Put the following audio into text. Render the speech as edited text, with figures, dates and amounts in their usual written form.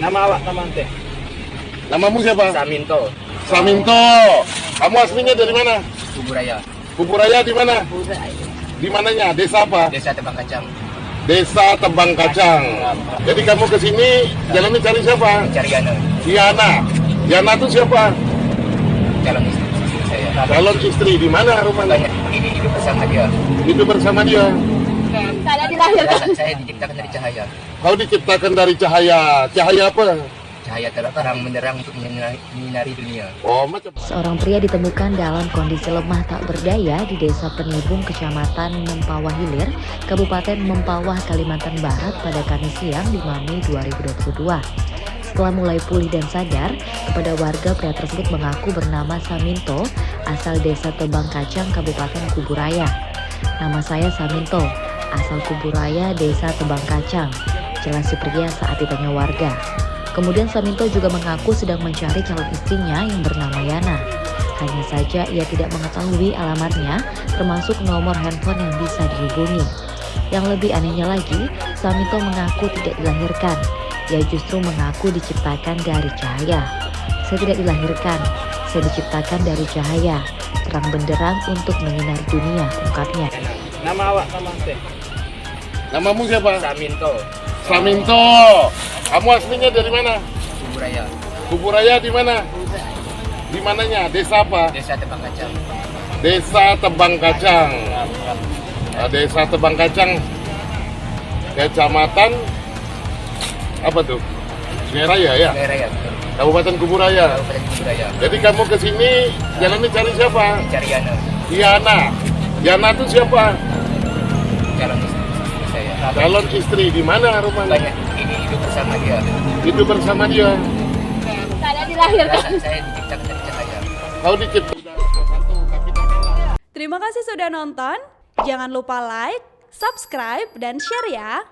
Nama awak teman teh? Namamu siapa? Saminto. Saminto. Kamu aslinya dari mana? Kuburaya. Kuburaya di mana? Di mananya? Desa apa? Desa Tebang Kacang. Desa Tebang Kacang. Jadi kamu ke sini jalannya cari siapa? Cari Yana. Yana. Yana itu siapa? Calon istri saya. Calon istri. Di mana rumahnya? Ini hidup bersama dia. Itu bersama dia. Saya dilahirkan. Saya diciptakan dari cahaya. Kau diciptakan dari cahaya. Cahaya apa? Cahaya terang benderang untuk menyinari dunia. Oh, macam. Seorang pria ditemukan dalam kondisi lemah tak berdaya di Desa Penibung, Kecamatan Mempawah Hilir, Kabupaten Mempawah, Kalimantan Barat pada Kamis siang 5 Mei 2022. Setelah mulai pulih dan sadar, kepada warga pria tersebut mengaku bernama Saminto, asal Desa Tebang Kacang, Kabupaten Kuburaya. Nama saya Saminto, asal Kuburaya, Desa Tebang Kacang, jelas si pria saat ditanya warga. Kemudian Saminto juga mengaku sedang mencari calon istrinya yang bernama Yana. Hanya saja ia tidak mengetahui alamatnya, termasuk nomor handphone yang bisa dihubungi. Yang lebih anehnya lagi, Saminto mengaku tidak dilahirkan. Ia justru mengaku diciptakan dari cahaya. Saya tidak dilahirkan, saya diciptakan dari cahaya, terang benderang untuk menyinari dunia, ungkapnya. Nama awak teman teh? Namamu siapa? Saminto. Saminto. Kamu aslinya dari mana? Kuburaya. Kuburaya di mana? Di mananya? Desa apa? Desa Tebang Kacang. Desa Tebang Kacang. Desa Tebang Kacang. Kecamatan apa tuh? Sungai Raya ya? Raya. Kabupaten Kuburaya. Kabupaten Kuburaya. Jadi kamu ke sini jalannya cari siapa? Cari Yana. Yana. Yana itu siapa? Calon istri saya. Calon istri. Di mana rumahnya? Ini hidup bersama dia. Itu bersama dia. Saya dilahirkan. Saya diciptakan dari cahaya. Kau diciptakan. Terima kasih sudah nonton. Jangan lupa like, subscribe, dan share ya.